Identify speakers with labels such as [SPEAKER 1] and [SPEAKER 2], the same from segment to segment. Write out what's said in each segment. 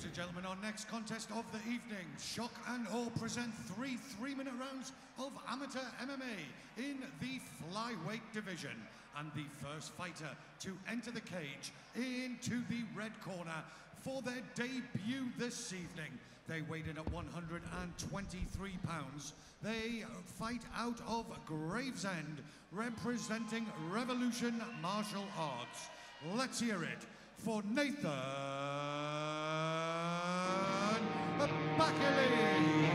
[SPEAKER 1] Ladies and gentlemen, our next contest of the evening, Shock and Awe present three 3-minute rounds of amateur MMA in the flyweight division. And the first fighter to enter the cage into the red corner for their debut this evening. They weighed in at 123 pounds. They fight out of Gravesend, representing Revolution Martial Arts. Let's hear it for Nathan Baciley.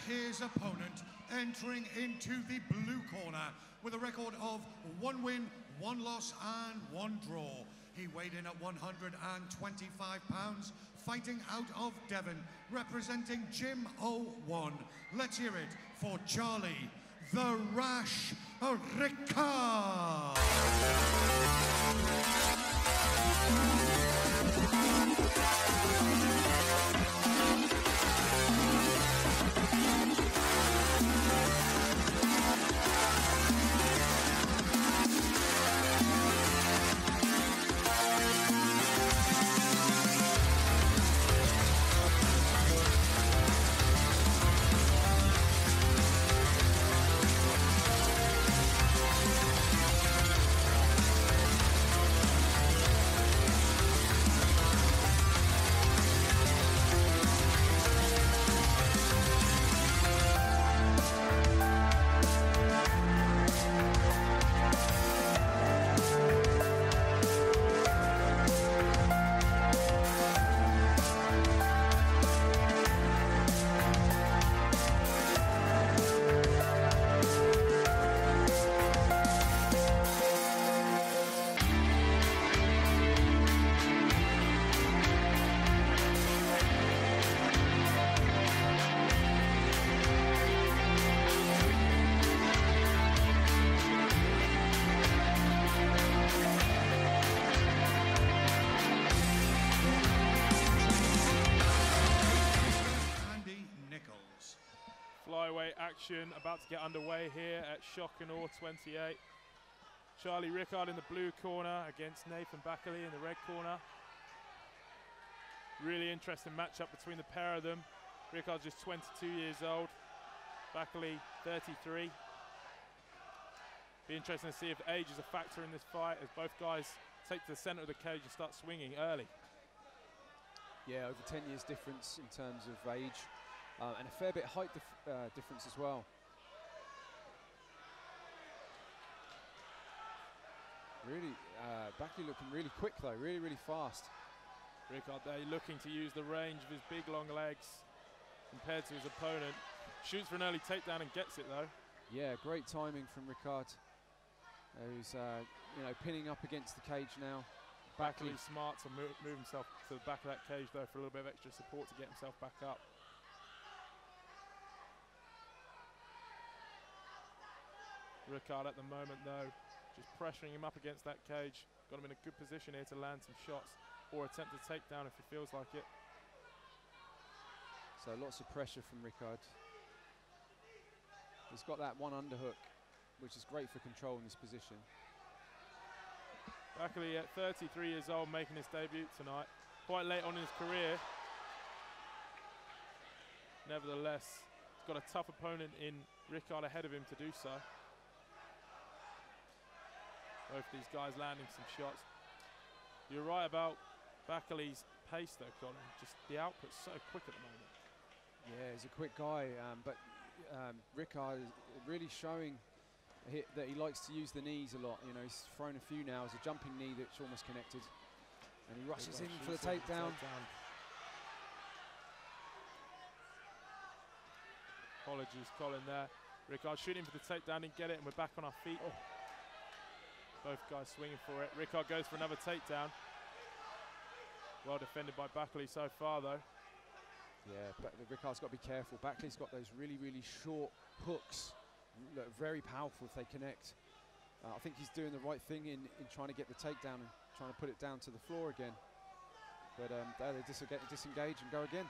[SPEAKER 1] His opponent entering into the blue corner with a record of 1 win, 1 loss and 1 draw. He weighed in at 125 pounds, fighting out of Devon, representing Gym 01. Let's hear it for Charlie, the Rash Riccard.
[SPEAKER 2] Flyweight action about to get underway here at Shock and Awe 28. Charlie Riccard in the blue corner against Nathan Baciley in the red corner. Really interesting matchup between the pair of them. Riccard's just 22 years old, Baciley 33. Be interesting to see if age is a factor in this fight as both guys take to the center of the cage and start swinging early.
[SPEAKER 3] Yeah, over 10 years difference in terms of age. And a fair bit height difference as well. Really, Baciley looking really quick though, really fast.
[SPEAKER 2] Riccard there looking to use the range of his big long legs compared to his opponent. Shoots for an early takedown and gets it though.
[SPEAKER 3] Yeah, great timing from Riccard. Who's pinning up against the cage now.
[SPEAKER 2] Baciley smart to move himself to the back of that cage though for a little bit of extra support to get himself back up. Riccard at the moment though, just pressuring him up against that cage. Got him in a good position here to land some shots or attempt a takedown if he feels like it.
[SPEAKER 3] So lots of pressure from Riccard. He's got that one underhook, which is great for control in this position.
[SPEAKER 2] Baciley at 33 years old, making his debut tonight. Quite late on in his career. Nevertheless, he's got a tough opponent in Riccard ahead of him to do so. Both these guys landing some shots. You're right about Baciley's pace though, Colin. Just the output's so quick at the moment.
[SPEAKER 3] Yeah, he's a quick guy, but Riccard is really showing that he likes to use the knees a lot. You know, he's thrown a few now. It's a jumping knee that's almost connected. And he rushes in for the takedown.
[SPEAKER 2] Apologies, Colin, there. Riccard shooting for the takedown, didn't get it, and we're back on our feet. Oh. Both guys swinging for it. Riccard goes for another takedown. Well defended by Baciley so far, though.
[SPEAKER 3] Yeah, but Riccard's got to be careful. Baciley's got those really, really short hooks that are very powerful if they connect. I think he's doing the right thing in trying to get the takedown and trying to put it down to the floor again. But they disengage and go again.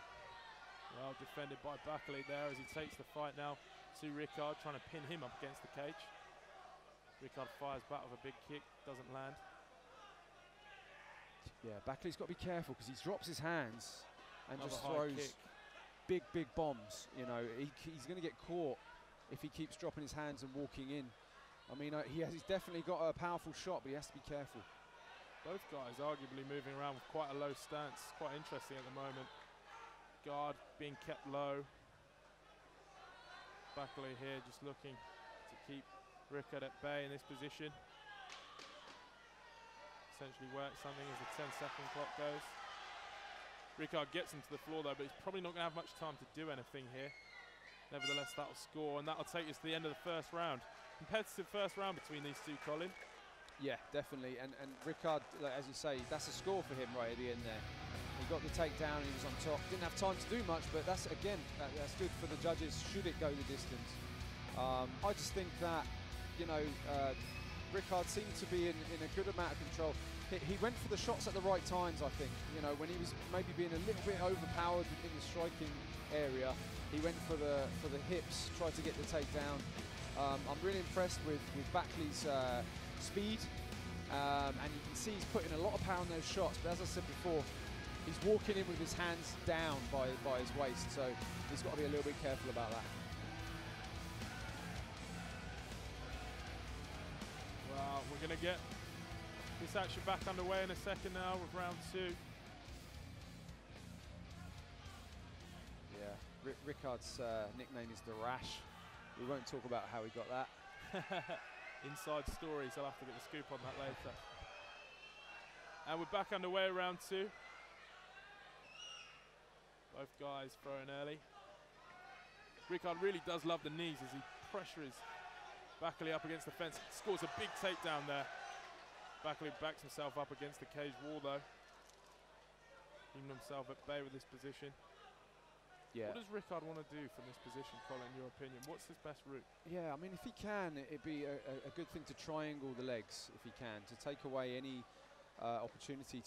[SPEAKER 2] Well defended by Baciley there as he takes the fight now to Riccard, trying to pin him up against the cage. Riccard fires back with a big kick, doesn't land.
[SPEAKER 3] Yeah, Baciley's got to be careful because he drops his hands and
[SPEAKER 2] Another
[SPEAKER 3] just
[SPEAKER 2] high
[SPEAKER 3] throws
[SPEAKER 2] kick.
[SPEAKER 3] big bombs. You know, he's going to get caught if he keeps dropping his hands and walking in. I mean, he's definitely got a powerful shot, but he has to be careful.
[SPEAKER 2] Both guys arguably moving around with quite a low stance. Quite interesting at the moment. Guard being kept low. Baciley here just looking to keep Riccard at bay in this position. Essentially work something as the 10-second clock goes. Riccard gets him to the floor though, but he's probably not going to have much time to do anything here. Nevertheless, that'll score, and that'll take us to the end of the first round. Competitive first round between these two, Colin.
[SPEAKER 3] Yeah, definitely. And Riccard, like, as you say, that's a score for him right at the end there. He got the takedown, he was on top. Didn't have time to do much, but that's, again, that's good for the judges, should it go the distance. I just think that, you know, Riccard seemed to be in a good amount of control. He went for the shots at the right times, I think. You know, when he was maybe being a little bit overpowered in the striking area, he went for the hips, tried to get the takedown. I'm really impressed with Baciley's speed, and you can see he's putting a lot of power on those shots, but as I said before, he's walking in with his hands down by his waist, so he's got to be a little bit careful about that.
[SPEAKER 2] Well, we're going to get this action back underway in a second now with round two.
[SPEAKER 3] Yeah, Riccard's nickname is The Rash. We won't talk about how he got that.
[SPEAKER 2] Inside stories, I'll have to get the scoop on that later. And we're back underway round two. Both guys throwing early. Riccard really does love the knees as he pressures Baciley up against the fence. Scores a big takedown there. Baciley backs himself up against the cage wall though. Keeping himself at bay with this position.
[SPEAKER 3] Yeah.
[SPEAKER 2] What does Riccard want to do from this position, Colin, in your opinion? What's his best route?
[SPEAKER 3] Yeah, I mean, if he can, it'd be a good thing to triangle the legs, if he can, to take away any opportunity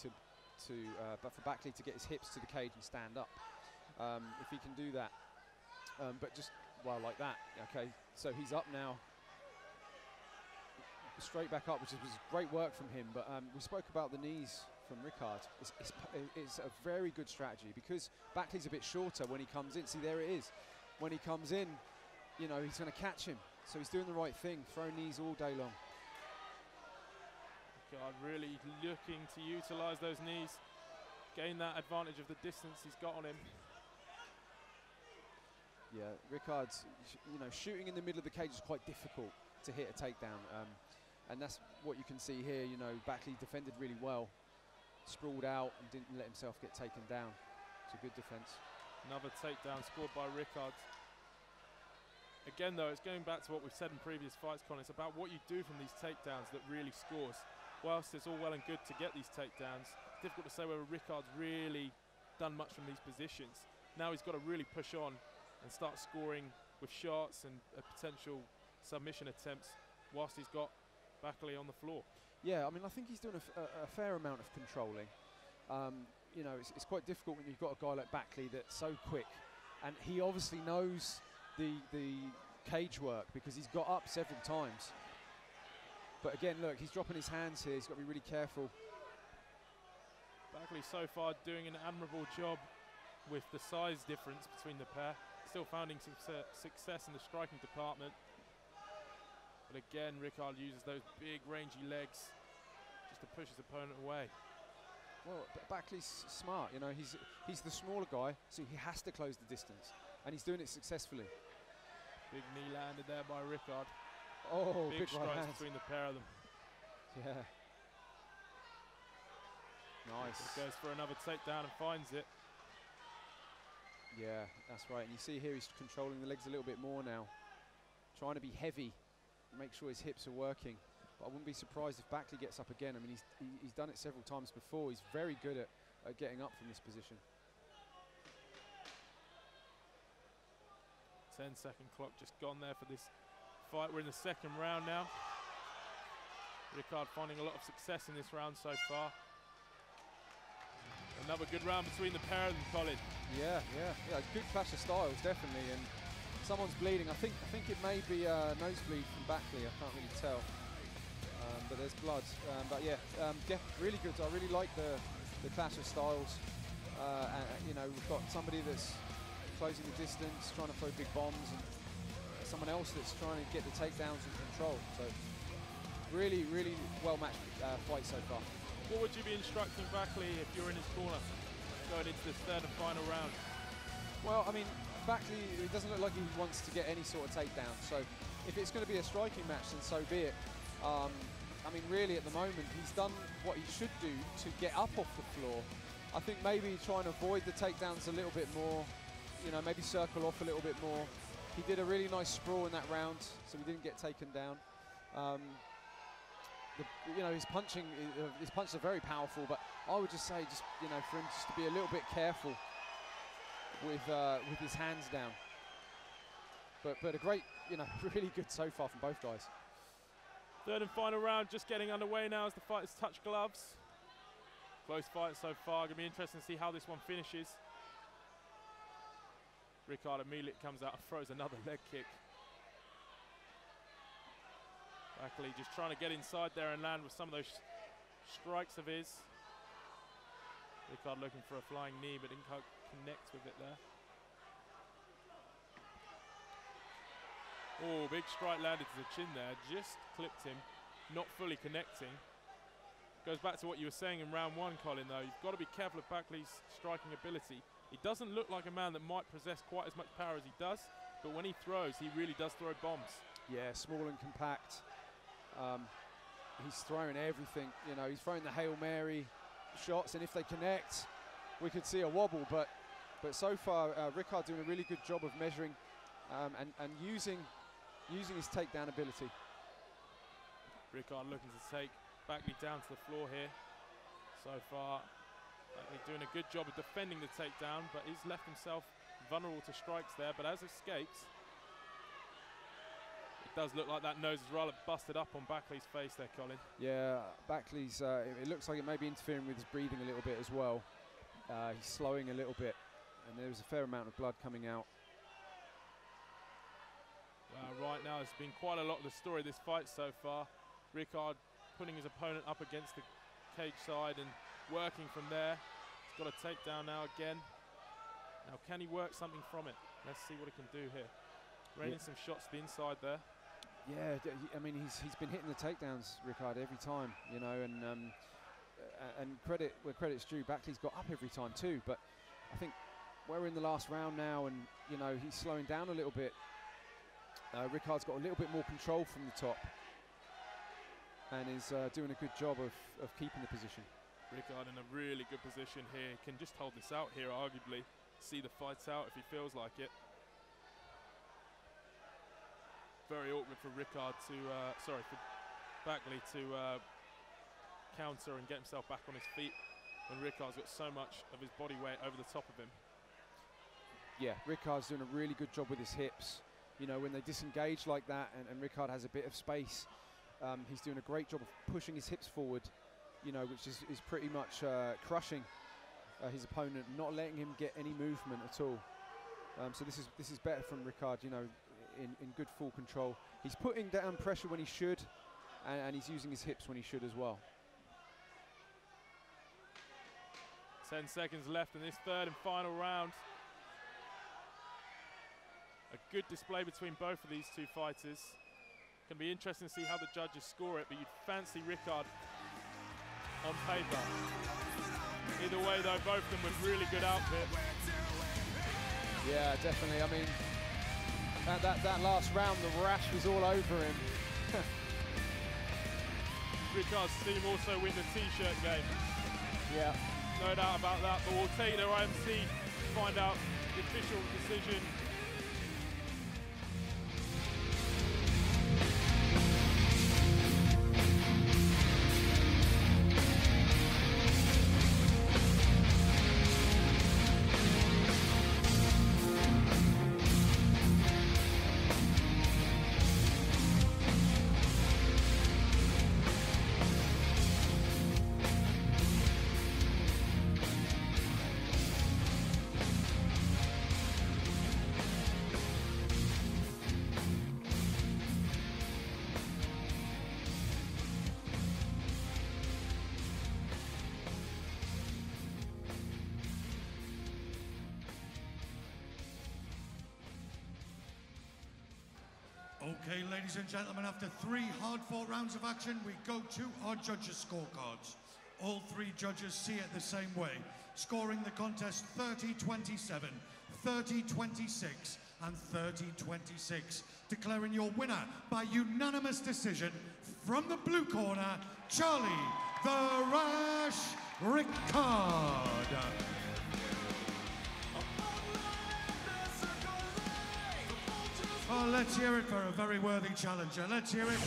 [SPEAKER 3] but for Baciley to get his hips to the cage and stand up. If he can do that. But just, well, like that. Okay, so he's up now. Straight back up, which was great work from him. But we spoke about the knees from Riccard. It's a very good strategy because Baciley's a bit shorter when he comes in. See, there it is. When he comes in, you know, he's going to catch him. So he's doing the right thing, throwing knees all day long.
[SPEAKER 2] God, really looking to utilise those knees, gain that advantage of the distance he's got on him.
[SPEAKER 3] Yeah, Riccard's, you know, shooting in the middle of the cage is quite difficult to hit a takedown. And that's what you can see here. You know, Baciley defended really well, sprawled out and didn't let himself get taken down. It's a good defence.
[SPEAKER 2] Another takedown scored by Riccard. Again though, it's going back to what we've said in previous fights, Colin. It's about what you do from these takedowns that really scores. Whilst it's all well and good to get these takedowns, it's difficult to say whether Riccard's really done much from these positions. Now he's got to really push on and start scoring with shots and potential submission attempts whilst he's got Baciley on the floor.
[SPEAKER 3] Yeah, I mean, I think he's doing a fair amount of controlling. You know, it's quite difficult when you've got a guy like Baciley that's so quick, and he obviously knows the cage work because he's got up several times. But again, look, he's dropping his hands here. He's got to be really careful.
[SPEAKER 2] Baciley so far doing an admirable job with the size difference between the pair. Still finding success in the striking department. But again, Riccard uses those big rangy legs just to push his opponent away.
[SPEAKER 3] Well, Baciley's smart, you know, he's the smaller guy, so he has to close the distance. And he's doing it successfully.
[SPEAKER 2] Big knee landed there by Riccard.
[SPEAKER 3] Oh,
[SPEAKER 2] big
[SPEAKER 3] right
[SPEAKER 2] strikes
[SPEAKER 3] hands
[SPEAKER 2] between the pair of them.
[SPEAKER 3] Yeah. Nice.
[SPEAKER 2] Riccard goes for another takedown and finds it.
[SPEAKER 3] Yeah, that's right. And you see here he's controlling the legs a little bit more now. Trying to be heavy, make sure his hips are working. But I wouldn't be surprised if Baciley gets up again. I mean, he's done it several times before. He's very good at getting up from this position.
[SPEAKER 2] 10-second clock just gone there for this fight. We're in the second round now. Riccard finding a lot of success in this round so far. Another good round between the pair of them, Colin.
[SPEAKER 3] Yeah, good clash of styles, definitely. And someone's bleeding. I think it may be a nosebleed from Baciley. I can't really tell, but there's blood. But yeah, really good. I really like the clash of styles. And, you know, we've got somebody that's closing the distance, trying to throw big bombs, and someone else that's trying to get the takedowns and control. So really, really well-matched fight so far.
[SPEAKER 2] What would you be instructing Baciley if you're in his corner going into this third and final round?
[SPEAKER 3] Well, I mean, Baciley, it doesn't look like he wants to get any sort of takedown. So if it's going to be a striking match, then so be it. I mean, really, at the moment, he's done what he should do to get up off the floor. I think maybe trying to avoid the takedowns a little bit more, you know, maybe circle off a little bit more. He did a really nice sprawl in that round, so he didn't get taken down. You know, his punches are very powerful, but I would just say, you know, for him just to be a little bit careful with his hands down. But a great, you know, really good so far from both guys.
[SPEAKER 2] Third and final round just getting underway now as the fighters touch gloves. Close fight so far. Gonna be interesting to see how this one finishes. Riccard immediately comes out and throws another leg kick. Baciley just trying to get inside there and land with some of those strikes of his. Riccard looking for a flying knee, but didn't connect with it there. Oh, big strike landed to the chin there, just clipped him, not fully connecting. Goes back to what you were saying in round one, Colin, though. You've got to be careful of Baciley's striking ability. He doesn't look like a man that might possess quite as much power as he does, but when he throws, he really does throw bombs. Yeah, small and compact. He's throwing everything, you know, he's throwing the Hail Mary shots, and if they connect, we could see a wobble, but so far, Riccard doing a really good job of measuring and using his takedown ability. Riccard looking to take Baciley down to the floor here. So far, Baciley doing a good job of defending the takedown, but he's left himself vulnerable to strikes there, but has escaped. It does look like that nose is rather busted up on Baciley's face there, Colin. Yeah, Baciley's, it looks like it may be interfering with his breathing a little bit as well. He's slowing a little bit, and there's a fair amount of blood coming out. Right now, it's been quite a lot of the story of this fight so far. Riccard putting his opponent up against the cage side and working from there. He's got a takedown now again. Now, can he work something from it? Let's see what he can do here. Raining some shots to the inside there. Yeah, I mean, he's been hitting the takedowns, Riccard, every time, you know, and credit where credit's due. Baciley's got up every time too, but I think we're in the last round now, and you know, he's slowing down a little bit. Riccard's got a little bit more control from the top, and is doing a good job of keeping the position. Riccard in a really good position here. Can just hold this out here, arguably. See the fight out if he feels like it. Very awkward for Riccard to, for Baciley to counter and get himself back on his feet when Riccard's got so much of his body weight over the top of him. Yeah, Riccard's doing a really good job with his hips. You know, when they disengage like that and Riccard has a bit of space, he's doing a great job of pushing his hips forward, you know, which is pretty much crushing his opponent, not letting him get any movement at all. So this is better from Riccard, you know.
[SPEAKER 3] in good full control. He's putting down pressure when he should, and he's using his hips when he should as well.
[SPEAKER 2] 10 seconds left in this third and final round. A good display between both of these two fighters. Can be interesting to see how the judges score it, but you'd fancy Riccard on paper. Either way though, both of them with really good outfit.
[SPEAKER 3] Yeah, definitely. I mean, that last round, the rash was all over him.
[SPEAKER 2] Riccard's team also win the t-shirt game.
[SPEAKER 3] Yeah.
[SPEAKER 2] No doubt about that, but we'll take their IMC to find out the official decision.
[SPEAKER 1] Okay, ladies and gentlemen, after 3 hard-fought rounds of action, we go to our judges' scorecards. All 3 judges see it the same way, scoring the contest 30-27, 30-26, and 30-26, declaring your winner by unanimous decision from the blue corner, Charlie the Rash Riccard. Oh, let's hear it for a very worthy challenger. Let's hear it.